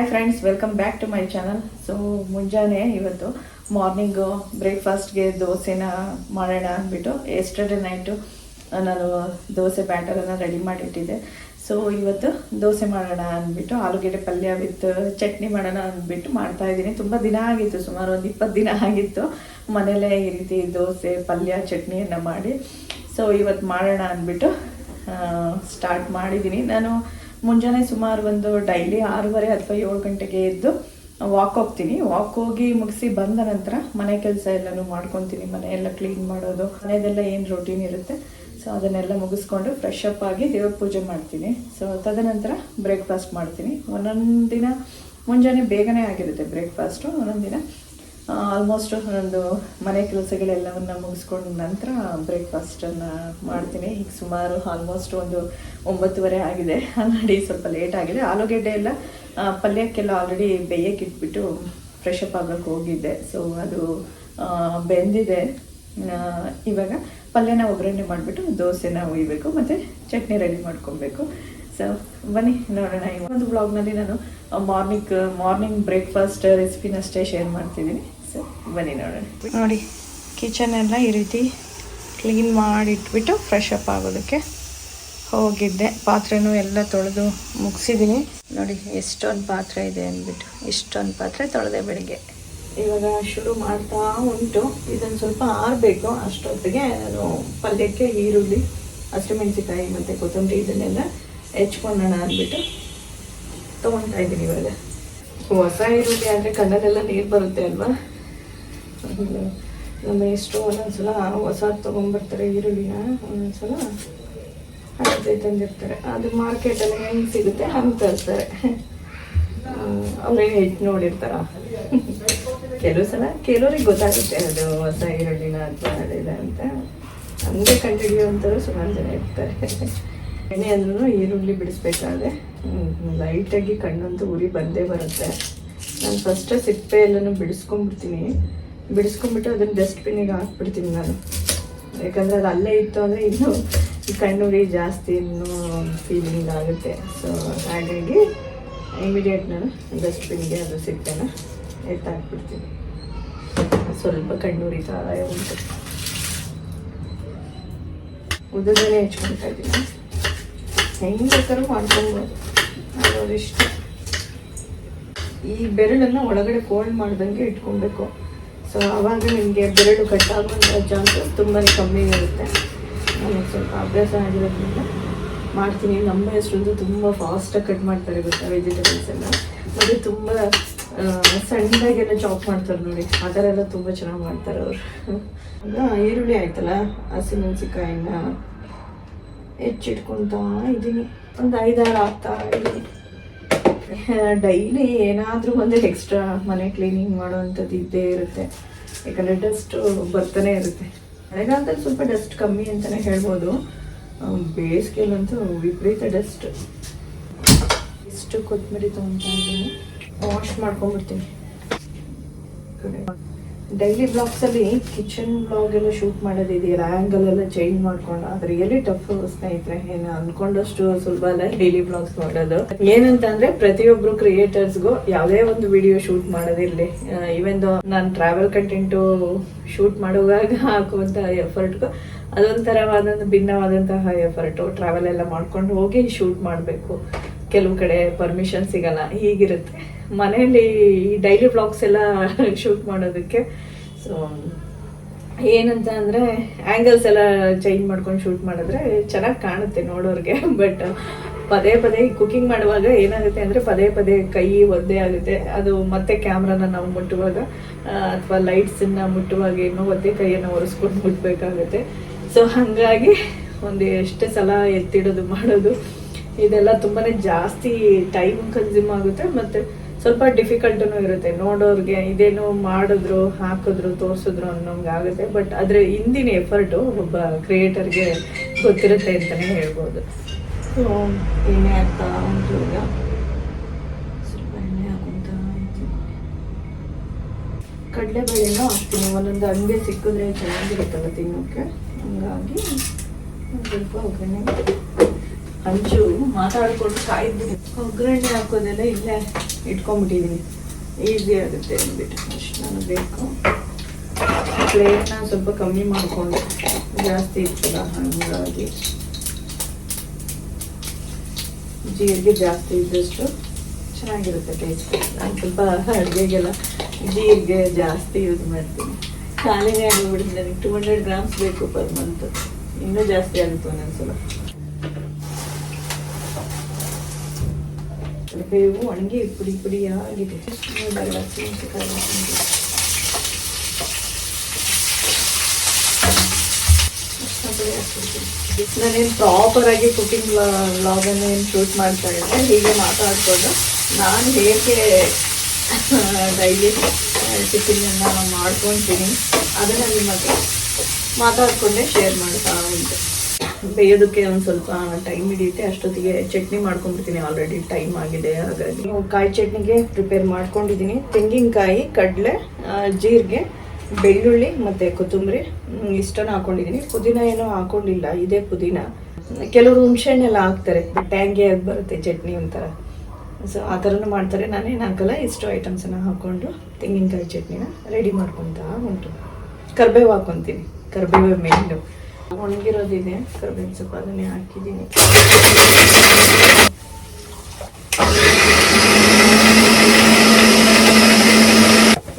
Hi friends, welcome back to my channel. So ಮುಂಜಾನೆ ಇವತ್ತು morning ಬ್ರೇಕ್ಫಾಸ್ಟ್ಗೆ ದೋಸೆನ ಮಾಡೋಣ ಅಂದ್ಬಿಟ್ಟು ಎಸ್ಟರ್ಡೇ ನೈಟು ನಾನು ದೋಸೆ ಬ್ಯಾಟರನ್ನು ರೆಡಿ ಮಾಡಿಟ್ಟಿದ್ದೆ. ಸೊ ಇವತ್ತು ದೋಸೆ ಮಾಡೋಣ ಅಂದ್ಬಿಟ್ಟು ಆಲೂಗೆಡ್ಡೆ ಪಲ್ಯ ವಿತ್ ಚಟ್ನಿ ಮಾಡೋಣ ಅಂದ್ಬಿಟ್ಟು ಮಾಡ್ತಾಯಿದ್ದೀನಿ. ತುಂಬ ದಿನ ಆಗಿತ್ತು, ಸುಮಾರು ಒಂದು 20 ದಿನ ಆಗಿತ್ತು ಮನೇಲೇ ಈ ರೀತಿ ದೋಸೆ ಪಲ್ಯ ಚಟ್ನಿಯನ್ನು ಮಾಡಿ. ಸೊ ಇವತ್ತು ಮಾಡೋಣ ಅಂದ್ಬಿಟ್ಟು ಸ್ಟಾರ್ಟ್ ಮಾಡಿದ್ದೀನಿ. ನಾನು ಮುಂಜಾನೆ ಸುಮಾರು ಒಂದು ಡೈಲಿ 6:30 ಅಥವಾ 7 ಗಂಟೆಗೆ ಎದ್ದು ವಾಕ್ ಹೋಗ್ತೀನಿ. ವಾಕ್ ಹೋಗಿ ಮುಗಿಸಿ ಬಂದ ನಂತರ ಮನೆ ಕೆಲಸ ಎಲ್ಲನೂ ಮಾಡ್ಕೊತೀನಿ. ಮನೆಯೆಲ್ಲ ಕ್ಲೀನ್ ಮಾಡೋದು, ಮನೆಯದೆಲ್ಲ ಏನು ರೂಟೀನ್ ಇರುತ್ತೆ ಸೊ ಅದನ್ನೆಲ್ಲ ಮುಗಿಸ್ಕೊಂಡು ಫ್ರೆಶ್ ಅಪ್ ಆಗಿ ದೇವ್ರ ಪೂಜೆ ಮಾಡ್ತೀನಿ. ಸೊ ತದನಂತರ ಬ್ರೇಕ್ಫಾಸ್ಟ್ ಮಾಡ್ತೀನಿ. ಒಂದೊಂದು ದಿನ ಮುಂಜಾನೆ ಬೇಗನೆ ಆಗಿರುತ್ತೆ ಬ್ರೇಕ್ಫಾಸ್ಟು, ಒಂದೊಂದು ದಿನ ಆಲ್ಮೋಸ್ಟ್ ಒಂದೊಂದು ಮನೆ ಕೆಲಸಗಳೆಲ್ಲವನ್ನು ಮುಗಿಸ್ಕೊಂಡ ನಂತರ ಬ್ರೇಕ್ಫಾಸ್ಟನ್ನು ಮಾಡ್ತೀನಿ. ಈಗ ಸುಮಾರು ಆಲ್ಮೋಸ್ಟ್ ಒಂದು 9:30 ಆಗಿದೆ. ಆಲ್ರೆಡಿ ಸ್ವಲ್ಪ ಲೇಟ್ ಆಗಿದೆ. ಆಲೂಗೆಡ್ಡೆ ಎಲ್ಲ ಪಲ್ಯಕ್ಕೆಲ್ಲ ಆಲ್ರೆಡಿ ಬೇಯಕ್ಕೆ ಇಟ್ಬಿಟ್ಟು ಫ್ರೆಶ್ ಅಪ್ ಆಗೋಕ್ಕೆ ಹೋಗಿದ್ದೆ. ಸೊ ಅದು ಬೆಂದಿದೆ. ಇವಾಗ ಪಲ್ಯನ ಒಗ್ಗರಣೆ ಮಾಡಿಬಿಟ್ಟು ದೋಸೆನ ಹುಯ್ಬೇಕು ಮತ್ತು ಚಟ್ನಿ ರೆಡಿ ಮಾಡ್ಕೊಬೇಕು. ಸೊ ಬನ್ನಿ ನೋಡೋಣ. ಒಂದು ಬ್ಲಾಗ್ನಲ್ಲಿ ನಾನು ಮಾರ್ನಿಂಗ್ ಬ್ರೇಕ್ಫಾಸ್ಟ್ ರೆಸಿಪಿನಷ್ಟೇ ಶೇರ್ ಮಾಡ್ತಿದ್ದೀನಿ. ಸೊ ಬನ್ನಿ ನೋಡೋಣ. ನೋಡಿ, ಕಿಚನ್ ಎಲ್ಲ ಈ ರೀತಿ ಕ್ಲೀನ್ ಮಾಡಿಟ್ಬಿಟ್ಟು ಫ್ರೆಶ್ ಅಪ್ ಆಗೋದಕ್ಕೆ ಹೋಗಿದ್ದೆ. ಪಾತ್ರೆನೂ ಎಲ್ಲ ತೊಳೆದು ಮುಗಿಸಿದ್ದೀನಿ. ನೋಡಿ ಎಷ್ಟೊಂದು ಪಾತ್ರೆ ಇದೆ ಅಂದ್ಬಿಟ್ಟು ಇಷ್ಟೊಂದು ಪಾತ್ರೆ ತೊಳೆದೆ ಬೆಳಿಗ್ಗೆ. ಇವಾಗ ಶುರು ಮಾಡ್ತಾ ಉಂಟು. ಇದನ್ನು ಸ್ವಲ್ಪ ಆರಬೇಕು. ಅಷ್ಟೊತ್ತಿಗೆ ನಾನು ಪಲ್ಯಕ್ಕೆ ಈರುಳ್ಳಿ, ಹಸಿಮೆಣಸಿಕಾಯಿ ಮತ್ತು ಕೊತ್ತಂಬರಿ ಇದನ್ನೆಲ್ಲ ಹೆಚ್ಕೊಳ್ಳೋಣ ಅಂದ್ಬಿಟ್ಟು ತೊಗೊಳ್ತಾ ಇದ್ದೀನಿ. ಇವಾಗ ಹೊಸ ಈರುಳ್ಳಿ ಆದರೆ ಕಣ್ಣಲ್ಲೆಲ್ಲ ನೀರು ಬರುತ್ತೆ ಅಲ್ವಾ. ನಮ್ಮ ಎಷ್ಟು ಒಂದೊಂದ್ಸಲ ಹೊಸ ತೊಗೊಂಡ್ಬರ್ತಾರೆ ಈರುಳ್ಳಿನ, ಒಂದೊಂದ್ಸಲ ಹಳದಿ ತಂದಿರ್ತಾರೆ. ಅದು ಮಾರ್ಕೆಟಲ್ಲಿ ಹೆಂಗೆ ಸಿಗುತ್ತೆ ಹಂಗೆ ತರ್ತಾರೆ. ಅವ್ರೇನು ಹೆಚ್ಚು ನೋಡಿರ್ತಾರ. ಕೆಲವು ಸಲ ಕೆಲವ್ರಿಗೆ ಗೊತ್ತಾಗುತ್ತೆ ಅದು ಹೊಸ ಈರುಳ್ಳಿನ ಅಥವಾ ಹಳೇದ ಅಂತ. ಹಂಗೆ ಕಂಡುಹಿಡಿಯುವಂಥವ್ರು ಸುಮಾರು ಜನ ಇರ್ತಾರೆ. ಎಣ್ಣೆ ಅಂದ್ರೂ ಈರುಳ್ಳಿ ಬಿಡಿಸ್ಬೇಕಾದ್ರೆ ಲೈಟಾಗಿ ಕಣ್ಣಂತೂ ಉರಿ ಬಂದೇ ಬರುತ್ತೆ. ನಾನು ಫಸ್ಟ್ ಸಿಪ್ಪೆ ಎಲ್ಲನೂ ಬಿಡಿಸ್ಕೊಂಡ್ಬಿಡ್ತೀನಿ. ಬಿಡಿಸ್ಕೊಂಡ್ಬಿಟ್ಟು ಅದನ್ನು ಡಸ್ಟ್ಬಿನ್ನಿಗೆ ಹಾಕ್ಬಿಡ್ತೀನಿ ನಾನು. ಯಾಕಂದರೆ ಅದು ಅಲ್ಲೇ ಇತ್ತು ಅಂದರೆ ಇನ್ನೂ ಕಣ್ಣುರಿ ಜಾಸ್ತಿ ಇನ್ನೂ ಫೀಲಿಂಗ್ ಆಗುತ್ತೆ. ಸೊ ಹಾಗಾಗಿ ಇಮಿಡಿಯೇಟ್ ನಾನು ಡಸ್ಟ್ಬಿನ್ಗೆ ಅದು ಸಿಪ್ಪೆನ ಎತ್ತಾಕ್ಬಿಡ್ತೀನಿ. ಸ್ವಲ್ಪ ಕಣ್ಣುರಿ ಸಹಾಯ ಉಂಟು. ಉದ್ದದಲ್ಲೇ ಹೆಚ್ಕೊಳ್ತಾ ಇದ್ದೀನಿ. ಹೆಂಗೆ ಬೇಕಾದ್ರೂ ಮಾಡ್ಕೊಬೋದು, ಅದರಿಷ್ಟ. ಈ ಬೆರಳನ್ನು ಒಳಗಡೆ ಫೋಲ್ಡ್ ಮಾಡ್ದಂಗೆ ಇಟ್ಕೊಬೇಕು. ಸೊ ಆವಾಗ ನಿಮಗೆ ಬೆರಳು ಕಟ್ಟಾಗುವಂಥ ಚಾನ್ಸಸ್ ತುಂಬಾ ಕಮ್ಮಿ ಇರುತ್ತೆ. ನನಗೆ ಸ್ವಲ್ಪ ಅಭ್ಯಾಸ ಆಗಿರೋದ್ರಿಂದ ಮಾಡ್ತೀನಿ. ನಮ್ಮ ಹೆಸರು ತುಂಬ ಫಾಸ್ಟಾಗಿ ಕಟ್ ಮಾಡ್ತಾರೆ ಗೊತ್ತಾ ವೆಜಿಟೇಬಲ್ಸ್ ಎಲ್ಲ. ಮತ್ತು ತುಂಬ ಸಣ್ಣದಾಗೆಲ್ಲ ಚಾಪ್ ಮಾಡ್ತಾರೆ ನೋಡಿ, ಆ ಥರ ಎಲ್ಲ ತುಂಬ ಚೆನ್ನಾಗಿ ಮಾಡ್ತಾರೆ ಅವರು. ಈರುಳ್ಳಿ ಆಯ್ತಲ್ಲ, ಹಸಿಮೆಣಸಿಕಾಯಿನ ಹೆಚ್ಚಿಟ್ಕೊತಾ ಇದ್ದೀನಿ. ಒಂದು 5-6 ಹಾಕ್ತಾ ಇದ್ದೀನಿ. ಡೈಲಿ ಏನಾದರೂ ಒಂದು ಎಕ್ಸ್ಟ್ರಾ ಮನೆ ಕ್ಲೀನಿಂಗ್ ಮಾಡೋವಂಥದ್ದು ಇದ್ದೇ ಇರುತ್ತೆ. ಯಾಕಂದರೆ ಡಸ್ಟು ಬರ್ತಾನೆ ಇರುತ್ತೆ. ಮಳೆಗಾಲದಲ್ಲಿ ಸ್ವಲ್ಪ ಡಸ್ಟ್ ಕಮ್ಮಿ ಅಂತಲೇ ಹೇಳ್ಬೋದು. ಬೇಸಿಗೆಯಲ್ಲಂತೂ ವಿಪರೀತ ಡಸ್ಟ್. ಇಷ್ಟು ಕೊತ್ತಂಬರಿ ತೊಗೊತಾ ಇದ್ದೀನಿ. ವಾಶ್ ಮಾಡ್ಕೊಂಡ್ಬಿಡ್ತೀನಿ. ಡೈಲಿ ಬ್ಲಾಗ್ಸಲ್ಲಿ ಕಿಚನ್ ಬ್ಲಾಗ್ ಎಲ್ಲ ಶೂಟ್ ಮಾಡೋದಿದೆಯಲ್ಲ, ಆ್ಯಂಗಲ್ ಎಲ್ಲ ಚೇಂಜ್ ಮಾಡ್ಕೊಂಡು, ಅದು ರಿಯಲಿ ಟಫ್ ಸ್ನೇಹಿತರೆ. ಏನು ಅಂದ್ಕೊಂಡಷ್ಟು ಸುಲಭ ಅಲ್ಲ ಡೈಲಿ ಬ್ಲಾಗ್ಸ್ ಮಾಡೋದು. ಏನಂತ ಅಂದರೆ ಪ್ರತಿಯೊಬ್ಬರು ಕ್ರಿಯೇಟರ್ಸ್ಗೂ ಯಾವುದೇ ಒಂದು ವಿಡಿಯೋ ಶೂಟ್ ಮಾಡೋದಿರಲಿ, ಈವನ್ ನಾನು ಟ್ರಾವೆಲ್ ಕಂಟೆಂಟು ಶೂಟ್ ಮಾಡುವಾಗ ಹಾಕುವಂಥ ಎಫರ್ಟ್ಗೂ ಅದೊಂಥರವಾದಂಥ ಭಿನ್ನವಾದಂತಹ ಎಫರ್ಟು. ಟ್ರಾವೆಲ್ ಎಲ್ಲ ಮಾಡ್ಕೊಂಡು ಹೋಗಿ ಶೂಟ್ ಮಾಡಬೇಕು. ಕೆಲವು ಕಡೆ ಪರ್ಮಿಷನ್ ಸಿಗಲ್ಲ, ಹೀಗಿರುತ್ತೆ. ಮನೆಯಲ್ಲಿ ಈ ಡೈಲಿ ಬ್ಲಾಗ್ಸ್ ಎಲ್ಲ ಶೂಟ್ ಮಾಡೋದಕ್ಕೆ ಸೊ ಏನಂತ ಅಂದರೆ ಆ್ಯಂಗಲ್ಸ್ ಎಲ್ಲ ಚೇಂಜ್ ಮಾಡ್ಕೊಂಡು ಶೂಟ್ ಮಾಡಿದ್ರೆ ಚೆನ್ನಾಗಿ ಕಾಣುತ್ತೆ ನೋಡೋರಿಗೆ. ಬಟ್ ಪದೇ ಕುಕಿಂಗ್ ಮಾಡುವಾಗ ಏನಾಗುತ್ತೆ ಅಂದರೆ ಪದೇ ಕೈ ಒದ್ದೆ ಆಗುತ್ತೆ. ಅದು ಮತ್ತೆ ಕ್ಯಾಮ್ರಾನ ನಾವು ಮುಟ್ಟುವಾಗ ಅಥವಾ ಲೈಟ್ಸನ್ನು ಮುಟ್ಟುವಾಗ ಇನ್ನೂ ಒದ್ದೆ ಕೈಯನ್ನು ಒರೆಸ್ಕೊಂಡು ಮುಟ್ಟಬೇಕಾಗುತ್ತೆ. ಸೊ ಹಾಗಾಗಿ ಒಂದು ಎಷ್ಟೇ ಸಲ ಎತ್ತಿಡೋದು ಮಾಡೋದು ಇದೆಲ್ಲ ತುಂಬಾ ಜಾಸ್ತಿ ಟೈಮ್ ಕನ್ಸ್ಯೂಮ್ ಆಗುತ್ತೆ. ಮತ್ತು ಸ್ವಲ್ಪ ಡಿಫಿಕಲ್ಟೂ ಇರುತ್ತೆ ನೋಡೋರಿಗೆ. ಇದೇನು ಮಾಡಿದ್ರು, ಹಾಕಿದ್ರು, ತೋರಿಸಿದ್ರು ಅನ್ನೋಂಗೆ ಆಗುತ್ತೆ. ಬಟ್ ಅದರ ಹಿಂದಿನ ಎಫರ್ಟು ಒಬ್ಬ ಕ್ರಿಯೇಟರ್ಗೆ ಗೊತ್ತಿರುತ್ತೆ ಅಂತಲೇ ಹೇಳ್ಬೋದು. ಸೊ ಎಣ್ಣೆ ಹಾಕ್ತಾ ಉಂಟು. ಈಗ ಸ್ವಲ್ಪ ಎಣ್ಣೆ ಹಾಕೊಂತಾ ಇದ್ದೀನಿ. ಕಡಲೆಬೇಳೆನೂ ಹಾಕ್ತೀನಿ. ಒಂದೊಂದು ಹಂಗೆ ಸಿಕ್ಕಿದ್ರೆ ಚೆನ್ನಾಗಿರುತ್ತಲ್ಲ ತಿನ್ನೋಕ್ಕೆ. ಹಂಗಾಗಿ ಸ್ವಲ್ಪ ಒಗ್ಗರಣೆ ಹಂಚು ಮಾತಾಡ್ಕೊಂಡು ಕಾಯ್ದು ಒಗ್ಗರಣೆ ಹಾಕೋದೆಲ್ಲ ಇಲ್ಲೇ ಇಟ್ಕೊಂಡ್ಬಿಟ್ಟಿದ್ದೀನಿ, ಈಸಿ ಆಗುತ್ತೆ ಅಂದ್ಬಿಟ್ಟು ಅಷ್ಟು ನನಗೆ ಬೇಕು. ಪ್ಲೇಟ್ನ ಸ್ವಲ್ಪ ಕಮ್ಮಿ ಮಾಡಿಕೊಂಡು ಜಾಸ್ತಿ ಇರ್ತಲ್ಲ, ಹಾಗಾಗಿ ಜೀರಿಗೆ ಜಾಸ್ತಿ ಇದ್ದಷ್ಟು ಚೆನ್ನಾಗಿರುತ್ತೆ ಟೇಸ್ಟ್. ನಾನು ಸ್ವಲ್ಪ ಅಡುಗೆಗೆಲ್ಲ ಜೀರಿಗೆ ಜಾಸ್ತಿ ಯೂಸ್ ಮಾಡ್ತೀನಿ. ಖಾಲಿನೇ ಆಗಿಬಿಡ್ತೀನಿ, ನನಗೆ 200 ಗ್ರಾಮ್ಸ್ ಬೇಕು ಪರ್ ಮಂತ್, ಇನ್ನೂ ಜಾಸ್ತಿ ಆಗುತ್ತೆ ಒಂದೊಂದ್ಸಲ. ಬೇವು ಒಣಗಿ ಪುಡಿ ಪುಡಿಯಾಗಿದೆ. ನಾನೇನು ಪ್ರಾಪರಾಗಿ ಕುಕಿಂಗ್ ವ್ಲಾಗನ್ನು ಏನು ಶೂಟ್ ಮಾಡ್ತಾ ಇದ್ದೆ, ಹೀಗೆ ಮಾತಾಡ್ಕೊಂಡು ನಾನು ಹೇಗೆ ಡೈಲಿ ಟಿಫಿನನ್ನು ಮಾಡ್ಕೊತೀನಿ ಅದನ್ನು ನಿಮಗೆ ಮಾತಾಡ್ಕೊಂಡೆ ಶೇರ್ ಮಾಡ್ತಾ ಉಂಟು. ಬೇಯೋದಕ್ಕೆ ಒಂದು ಸ್ವಲ್ಪ ಟೈಮ್ ಹಿಡಿಯುತ್ತೆ, ಅಷ್ಟೊತ್ತಿಗೆ ಚಟ್ನಿ ಮಾಡ್ಕೊಂಡ್ಬಿಡ್ತೀನಿ. ಆಲ್ರೆಡಿ ಟೈಮ್ ಆಗಿದೆ, ಹಾಗಾಗಿ ಕಾಯಿ ಚಟ್ನಿಗೆ ಪ್ರಿಪೇರ್ ಮಾಡ್ಕೊಂಡಿದ್ದೀನಿ. ತೆಂಗಿನಕಾಯಿ, ಕಡಲೆ, ಜೀರಿಗೆ, ಬೆಳ್ಳುಳ್ಳಿ ಮತ್ತು ಕೊತ್ತಂಬರಿ ಇಷ್ಟನ್ನು ಹಾಕೊಂಡಿದ್ದೀನಿ. ಪುದೀನ ಏನೂ ಹಾಕೊಂಡಿಲ್ಲ, ಇದೇ ಪುದೀನ. ಕೆಲವರು ಹುಣಸೆಹಣ್ಣೆಲ್ಲ ಹಾಕ್ತಾರೆ, ಟ್ಯಾಂಗಿ ಆಗಿ ಬರುತ್ತೆ ಚಟ್ನಿ ಒಂಥರ. ಸೊ ಆ ಥರನೂ ಮಾಡ್ತಾರೆ, ನಾನೇನು ಹಾಕಲ್ಲ. ಇಷ್ಟು ಐಟಮ್ಸನ್ನು ಹಾಕ್ಕೊಂಡು ತೆಂಗಿನಕಾಯಿ ಚಟ್ನಿನ ರೆಡಿ ಮಾಡ್ಕೊತಾ ಉಂಟು. ಕರಿಬೇವು ಹಾಕ್ಕೊತೀನಿ, ಕರಿಬೇವು ಮೇಲು ಒಣಗಿರೋದಿದೆ, ಕರಿಬೇವು ಸ್ವಲ್ಪ ಅದನ್ನೇ ಹಾಕಿದ್ದೀನಿ.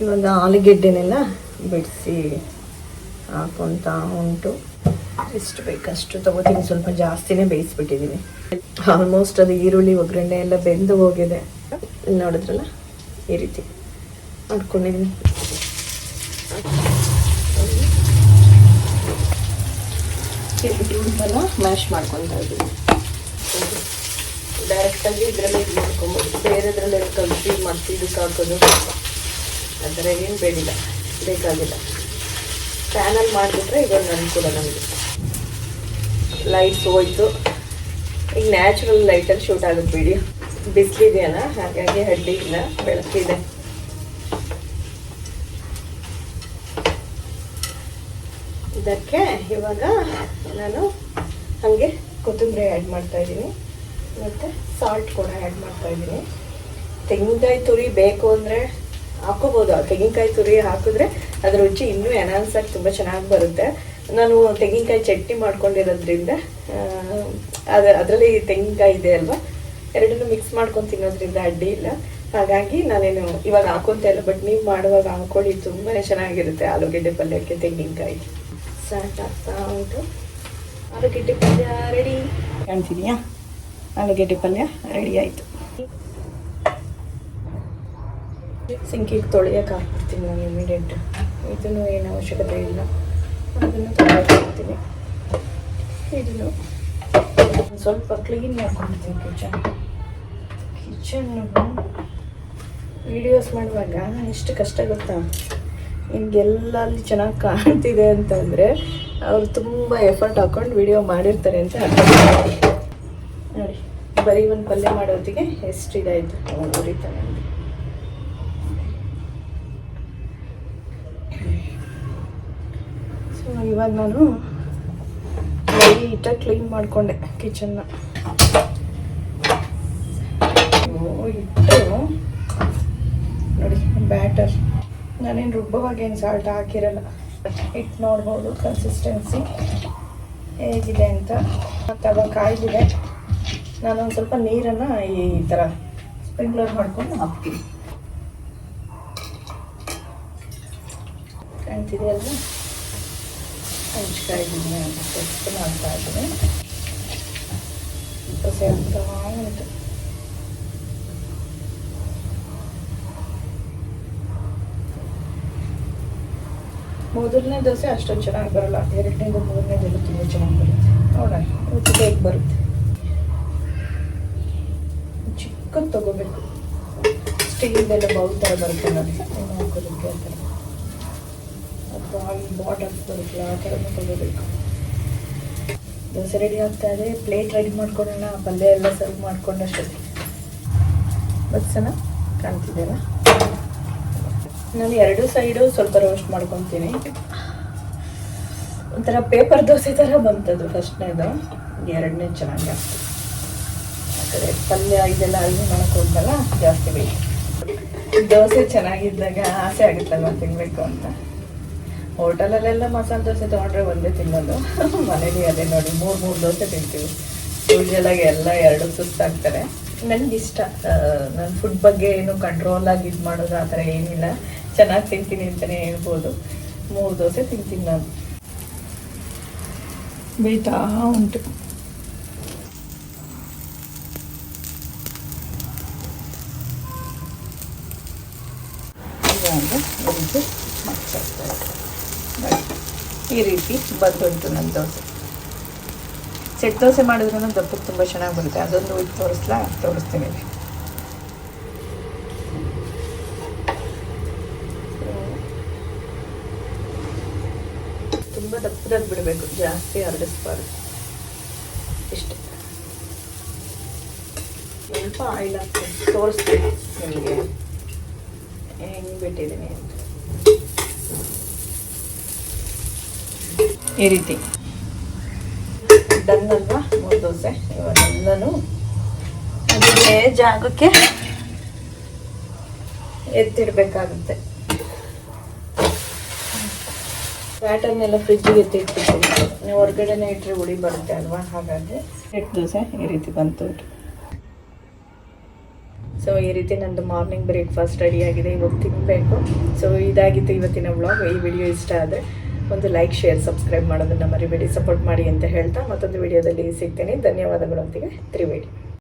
ಇವಾಗ ಆಲೂಗೆಡ್ಡೆನೆಲ್ಲ ಬಿಡಿಸಿ ಹಾಕೊತಾ ಉಂಟು. ಎಷ್ಟು ಬೇಕಷ್ಟು ತಗೋತೀನಿ, ಸ್ವಲ್ಪ ಜಾಸ್ತಿನೇ ಬೇಯಿಸ್ಬಿಟ್ಟಿದ್ದೀನಿ. ಆಲ್ಮೋಸ್ಟ್ ಅದು ಈರುಳ್ಳಿ ಒಗ್ಗರಣೆ ಎಲ್ಲ ಬೆಂದು ಹೋಗಿದೆ. ನೋಡಿದ್ರಲ್ಲ, ಈ ರೀತಿ ಮಾಡ್ಕೊಂಡಿದ್ದೀನಿ. ಬೀಟ್ರೂಟನ್ನು ಮ್ಯಾಶ್ ಮಾಡ್ಕೊತಾ ಇದ್ದೀನಿ. ಡೈರೆಕ್ಟಾಗಿ ಇದರಲ್ಲೇ ಇದು ಮಾಡ್ಕೊಬೋದು, ಬೇರೆದ್ರಲ್ಲೇ ಕಲ್ಸಿ ಮತ್ತು ಇದಕ್ಕೆ ಹಾಕೋದು ಆ ಥರ ಏನು ಬೇಕಾಗಿಲ್ಲ. ಪ್ಯಾನಲ್ಲಿ ಮಾಡಿಬಿಟ್ರೆ ಇದೊಂದು ಅನುಕೂಲ ನಮಗೆ. ಲೈಟ್ಸ್ ಹೋಯ್ತು, ಈಗ ನ್ಯಾಚುರಲ್ ಲೈಟಲ್ಲಿ ಶೂಟ್ ಆಗುತ್ತೆ ವಿಡಿಯೋ. ಬಿಸಿಲಿದೆಯಲ್ಲ, ಹಾಗಾಗಿ ಅಡ್ಡಿ ಇಲ್ಲ, ಬೆಳಕಿದೆ. ಇದಕ್ಕೆ ಇವಾಗ ನಾನು ಹಾಗೆ ಕೊತ್ತಂಬರಿ ಆ್ಯಡ್ ಮಾಡ್ತಾಯಿದ್ದೀನಿ ಮತ್ತು ಸಾಲ್ಟ್ ಕೂಡ ಆ್ಯಡ್ ಮಾಡ್ತಾಯಿದ್ದೀನಿ. ತೆಂಗಿನಕಾಯಿ ತುರಿ ಬೇಕು ಅಂದರೆ ಹಾಕೋಬೋದು. ತೆಂಗಿನಕಾಯಿ ತುರಿ ಹಾಕಿದ್ರೆ ಅದ್ರ ರುಚಿ ಇನ್ನೂ ಎನ್ಹಾನ್ಸ್ ಆಗಿ ತುಂಬ ಚೆನ್ನಾಗಿ ಬರುತ್ತೆ. ನಾನು ತೆಂಗಿನಕಾಯಿ ಚಟ್ನಿ ಮಾಡ್ಕೊಂಡಿರೋದ್ರಿಂದ ಅದರಲ್ಲಿ ತೆಂಗಿನಕಾಯಿ ಇದೆ ಅಲ್ವಾ, ಎರಡನ್ನೂ ಮಿಕ್ಸ್ ಮಾಡ್ಕೊಂಡು ತಿನ್ನೋದ್ರಿಂದ ಅಡ್ಡಿ ಇಲ್ಲ. ಹಾಗಾಗಿ ನಾನೇನು ಇವಾಗ ಹಾಕೊತ ಇಲ್ಲ, ಬಟ್ ನೀವು ಮಾಡುವಾಗ ಹಾಕೊಳ್ಳಿ, ತುಂಬಾ ಚೆನ್ನಾಗಿರುತ್ತೆ. ಆಲೂಗೆಡ್ಡೆ ಪಲ್ಯಕ್ಕೆ ತೆಂಗಿನಕಾಯಿ ಸ್ಟಾರ್ಟ್ ಆಗ್ತಾ ಉಂಟು. ಆಲೂಗೆಡ್ಡೆ ಪಲ್ಯ ರೆಡಿ ಕಾಣ್ತಿದೆಯಾ? ಆಲೂಗೆಡ್ಡೆ ಪಲ್ಯ ರೆಡಿ ಆಯಿತು. ಸಿಂಕಿಗೆ ತೊಳೆಯೋಕೆ ಹಾಕ್ಬಿಡ್ತೀನಿ ನಾನು ಇಮಿಡಿಯೇಟ್. ಇದನ್ನು ಏನು ಅವಶ್ಯಕತೆ ಇಲ್ಲ, ಅದನ್ನು ತೊಳೆಯೋಕೆ ಹಾಕ್ತೀನಿ. ಇದನ್ನು ಸ್ವಲ್ಪ ಕ್ಲೀನ್ ಮಾಡ್ಕೊಂಡಿರ್ತೀನಿ. ಕಿಚನ್ನು ವೀಡಿಯೋಸ್ ಮಾಡುವಾಗ ಎಷ್ಟು ಕಷ್ಟ ಗೊತ್ತಾ? ನಿಮಗೆಲ್ಲ ಅಲ್ಲಿ ಚೆನ್ನಾಗಿ ಕಾಣ್ತಿದೆ ಅಂತಂದರೆ ಅವರು ತುಂಬ ಎಫರ್ಟ್ ಹಾಕ್ಕೊಂಡು ವಿಡಿಯೋ ಮಾಡಿರ್ತಾರೆ ಅಂತ ಅರ್ಥ. ನೋಡಿ, ಬರೀ ಒಂದು ಪಲ್ಯ ಮಾಡೋದಿಗೆ ಎಷ್ಟು ಇದಾಯಿತು ಉರಿತಾನೆ. ಸೊ ಇವಾಗ ನಾನು ನೀಟಾಗಿ ಕ್ಲೀನ್ ಮಾಡಿಕೊಂಡೆ ಕಿಚನ್ನ. ಇಟ್ಟು ನೋಡಿ, ಬ್ಯಾಟರ್ ನಾನೇನು ರುಬ್ಬವಾಗ ಏನು ಸಾಲ್ಟ್ ಹಾಕಿರಲ್ಲ. ಹಿಟ್ಟು ನೋಡ್ಬೋದು ಕನ್ಸಿಸ್ಟೆನ್ಸಿ ಹೇಗಿದೆ ಅಂತ. ತವ ಕಾಯ್ದಿದೆ, ನಾನೊಂದು ಸ್ವಲ್ಪ ನೀರನ್ನು ಈ ಥರ ಸ್ಪ್ರಿಂಕ್ಲರ್ ಮಾಡ್ಕೊಂಡು ಹಾಕ್ತೀನಿ. ಕಾಣ್ತಿದೆ ಅಲ್ವಾ? ಹಂಚ್ಕಾಯಿದ್ದೀನಿ ಅಂತ ಟೆಸ್ಟ್ ಮಾಡ್ತಾ ಇದ್ದೀನಿ. ದೋಸೆ ಅಂತ ಉಂಟು. ಮೊದಲನೇ ದೋಸೆ ಅಷ್ಟೊಂದು ಚೆನ್ನಾಗಿ ಬರೋಲ್ಲ, ಎರಡನೇದು ಮೂರನೇದೆಲ್ಲ ತುಂಬ ಚೆನ್ನಾಗಿ ಬರುತ್ತೆ. ನೋಡೋಣ ರುಚಿ ಹೇಗೆ ಬರುತ್ತೆ. ಚಿಕ್ಕದು ತೊಗೋಬೇಕು, ಸ್ಟೀಲ್ದೆಲ್ಲ ಬೌಲ್ ಥರ ಬರುತ್ತೆ ನೋಡಿ, ಹಾಕೋದಕ್ಕೆ ಆ ಥರ, ಅಥವಾ ಬಾಟಲ್ಸ್ ಬರುತ್ತಲ್ಲ ಆ ಥರನೂ ತೊಗೋಬೇಕು. ದೋಸೆ ರೆಡಿ ಆಗ್ತಾ ಇದೆ. ಪ್ಲೇಟ್ ರೆಡಿ ಮಾಡ್ಕೊಳ್ಳೋಣ, ಪಲ್ಯ ಎಲ್ಲ ಸರ್ವ್ ಮಾಡ್ಕೊಂಡು ಅಷ್ಟೊತ್ತಿಗೆ. ಬಸ್ಸನ ಕಾಣ್ತಿದೆಯಲ್ಲ, ನಾನು ಎರಡು ಸೈಡು ಸ್ವಲ್ಪ ರೋಸ್ಟ್ ಮಾಡ್ಕೊತೀನಿ. ಒಂಥರ ಪೇಪರ್ ದೋಸೆ ಥರ ಬಂತದು ಫಸ್ಟ್ನೇದು, ಎರಡನೇ ಚೆನ್ನಾಗಿ ಆಗ್ತದೆ. ಆಗ್ತದೆ. ಪಲ್ಯ ಇದೆಲ್ಲ ಅಡುಗೆ ಮಾಡೋಕ್ಕೆ ಹೋಗಲ್ಲ, ಜಾಸ್ತಿ ಬೇಕು. ದೋಸೆ ಚೆನ್ನಾಗಿದ್ದಾಗ ಆಸೆ ಆಗುತ್ತಲ್ವ ತಿನ್ನಬೇಕು ಅಂತ. ಹೋಟೆಲಲ್ಲೆಲ್ಲ ಮಸಾಲೆ ದೋಸೆ ತೊಗೊಂಡ್ರೆ ಒಂದೇ ತಿನ್ನೋದು. ಮನೇಲಿ ಅದೇ ನೋಡಿ 3 ದೋಸೆ ತಿಂತೀವಿ. ಯೂಶಲಾಗಿ ಎಲ್ಲ 2 ಸುಸ್ತಾಗ್ತಾರೆ. ನನಗಿಷ್ಟ, ನನ್ನ ಫುಡ್ ಬಗ್ಗೆ ಏನು ಕಂಟ್ರೋಲಾಗಿ ಇದು ಮಾಡೋದು ಆ ಥರ ಏನಿಲ್ಲ. ಚೆನ್ನಾಗಿ ತಿಂತೀನಿ ಅಂತಲೇ ಹೇಳ್ಬೋದು. 3 ದೋಸೆ ತಿಂತೀನಿ ನಾನು. ಬೇಯ್ತಾ ಉಂಟು. ಈ ರೀತಿ ಬಂದುಂಟು ನನ್ನ ದೋಸೆ. ಸೆಟ್ ದೋಸೆ ಮಾಡಿದ್ರೂ ದಪ್ಪಕ್ಕೆ ತುಂಬ ಚೆನ್ನಾಗಿ ಬರುತ್ತೆ. ಅದೊಂದು ಇದು ತೋರಿಸ್ತೀನಿ. ತುಂಬ ದಪ್ಪದಾಗಿ ಬಿಡಬೇಕು, ಜಾಸ್ತಿ ಹರಡಿಸ್ಬಾರ್ದು. ಇಷ್ಟೇ. ಸ್ವಲ್ಪ ಆಯಿಲ್ ಹಾಕ್ತೀನಿ, ತೋರಿಸ್ತೀನಿ ನಿಮಗೆ ಹೆಂಗೆ ಬಿಟ್ಟಿದ್ದೀನಿ ಅಂತ. ಈ ರೀತಿ ಡನ್ ಅಲ್ವಾ 3 ದೋಸೆ. ಇವಾಗೆಲ್ಲನೂ ಅದೇ ಜಾಗಕ್ಕೆ ಎತ್ತಿಡಬೇಕಾಗುತ್ತೆ. ಬ್ಯಾಟರ್ನೆಲ್ಲ ಫ್ರಿಜ್ಜಿಗೆ ಎತ್ತಿಟ್ಬಿಟ್ಟು ನೀವು ಹೊರಗಡೆನೇ ಇಟ್ಟರೆ ಉಳಿ ಬರುತ್ತೆ ಅಲ್ವಾ, ಹಾಗಾಗಿ 8 ದೋಸೆ ಈ ರೀತಿ ಬಂತು. ಸೊ ಈ ರೀತಿ ನಂದು ಮಾರ್ನಿಂಗ್ ಬ್ರೇಕ್ಫಾಸ್ಟ್ ರೆಡಿಯಾಗಿದೆ, ಇವಾಗ ತಿನ್ನಬೇಕು. ಸೊ ಇದಾಗಿತ್ತು ಇವತ್ತಿನ ವ್ಲಾಗ್. ಈ ವಿಡಿಯೋ ಇಷ್ಟ ಆದರೆ ಒಂದು ಲೈಕ್, ಶೇರ್, ಸಬ್ಸ್ಕ್ರೈಬ್ ಮಾಡೋದನ್ನು ಮರಿಬೇಡಿ. ಸಪೋರ್ಟ್ ಮಾಡಿ ಅಂತ ಹೇಳ್ತಾ ಮತ್ತೊಂದು ವಿಡಿಯೋದಲ್ಲಿ ಸಿಗ್ತೀನಿ. ಧನ್ಯವಾದಗಳೊಂದಿಗೆ ತ್ರಿವೇಣಿ.